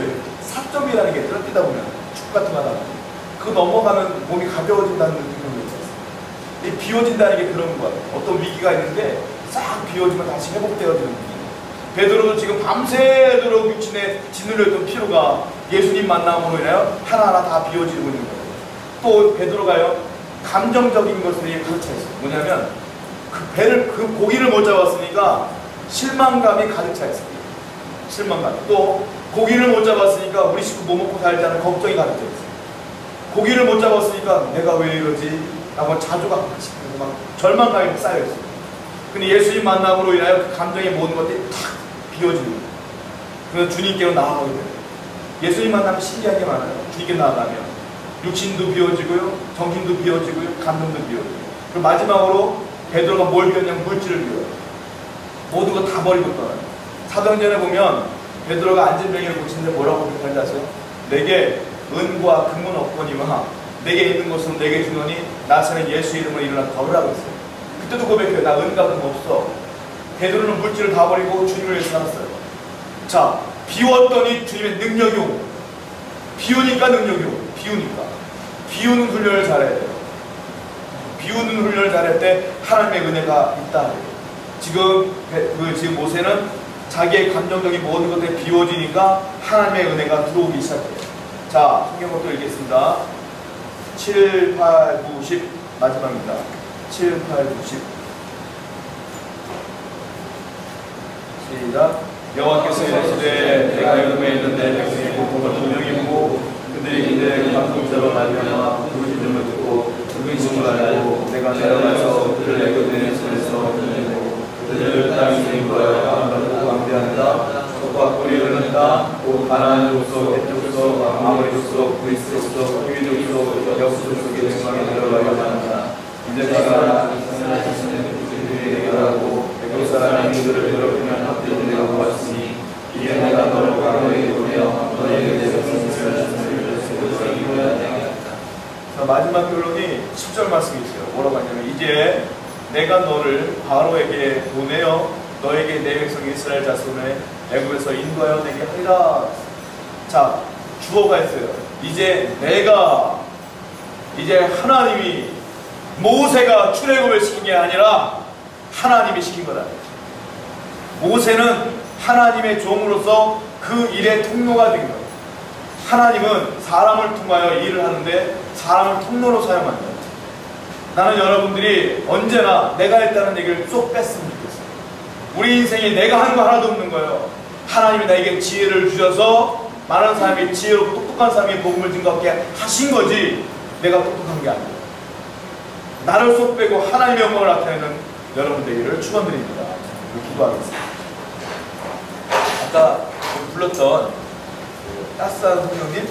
사점이라는 게 뛰다 보면 축구 같은 거 하다 보면 그거 넘어가면 몸이 가벼워진다는 느낌이 있어요. 이 비워진다는 게 그런 거예요. 어떤 위기가 있는데 싹 비워지면 다시 회복되어지는 느낌. 베드로도 지금 밤새도록 육신에 짓눌려 있던 피로가 예수님 만남으로 인하여 하나하나 다 비워지고 있는 거예요. 또 베드로가요, 감정적인 것을 가르쳐 있어요. 뭐냐면 그 고기를 못 잡았으니까 실망감이 가득 차 있어요. 실망감. 또 고기를 못 잡았으니까 우리 식구 뭐 먹고 살자는 걱정이 가득 차 있어요. 고기를 못 잡았으니까 내가 왜 이러지? 라고 자조가 막 절망감이 쌓여 있어요. 근데 예수님 만남으로 인하여 그 감정의 모든 것들이 탁 비워지는 거예요. 그래서 주님께로 나아가게 돼요. 예수님 만나면 신기한 게 많아요. 주님께 나아가면 육신도 비워지고요, 정신도 비워지고요, 감동도 비워지고요. 그리고 마지막으로 베드로가 뭘 비웠냐면 물질을 비워요. 모든 거 다 버리고 떠나요. 사도행전에 보면 베드로가 안진뱅이를 고치는데 뭐라고 표현하지 아세요? 내게 은과 금은 없거니와 내게 있는 것은 내게 주노니 나서는 예수 이름으로 일어나 걸으라고 했어요. 그때도 고백해요. 나 은과 금 없어. 베드로는 물질을 다 버리고 주님을 위해서 살았어요. 자, 비웠더니 주님의 능력이 오고, 비우니까 능력이 오고, 비우는 훈련을 잘해야 돼요. 비우는 훈련을 잘할 때 하나님의 은혜가 있다. 지금 모세는 자기의 감정적인 모든 것들이 비워지니까 하나님의 은혜가 들어오기 시작해요. 자, 성경부터 읽겠습니다. 7, 8, 9, 10 마지막입니다. 7, 8, 9, 10 시작. 여호와께서 이르시되 내가 여름에 있는데 백성이 고통을 분명히 보고 그들이 이제 감동처럼 말미암아 부르짖음을 듣고 의심을 알고 내가 내려가서 그들을 애굽의 손에서 건져내고 그들을 땅에 인도하여 강하고 광대한다. 적과 꿀이 흐르는다. 곧 가나안으로서 헷족서 아모리로서 브리스로서 히위로서 여수족속의 중앙에 들어가려 한다. 이제 내가 이스라엘 자신의 그들에게 말하고 애굽 사람이 그들을 괴롭히면 합들을 내가 보았으니 이제 내가 너를 광야에 보내어 너에게 내 백성을 이루어야 되겠다. 마지막 결론이 10절 말씀이 있어요. 뭐라고 하냐면 이제 내가 너를 바로에게 보내어 너에게 내 백성 이스라엘 자손을 애굽에서 인도하여 내게 하리라. 자, 주어가 있어요. 이제 하나님이 모세가 출애굽을 시킨 게 아니라 하나님이 시킨 거다. 모세는 하나님의 종으로서 그 일의 통로가 된 거예요. 하나님은 사람을 통하여 일을 하는데 사람을 통로로 사용한다. 나는 여러분들이 언제나 내가 했다는 얘기를 쏙 뺐으면 좋겠어요. 우리 인생에 내가 하는 거 하나도 없는 거예요. 하나님이 나에게 지혜를 주셔서 많은 사람이 지혜롭고 똑똑한 사람이 복음을 증거하게 하신 거지 내가 똑똑한 게 아니에요. 나를 쏙 빼고 하나님의 영광을 나타내는 여러분 되기를 축원드립니다. 기도하겠습니다. 아까 불렀던 따스한 성령님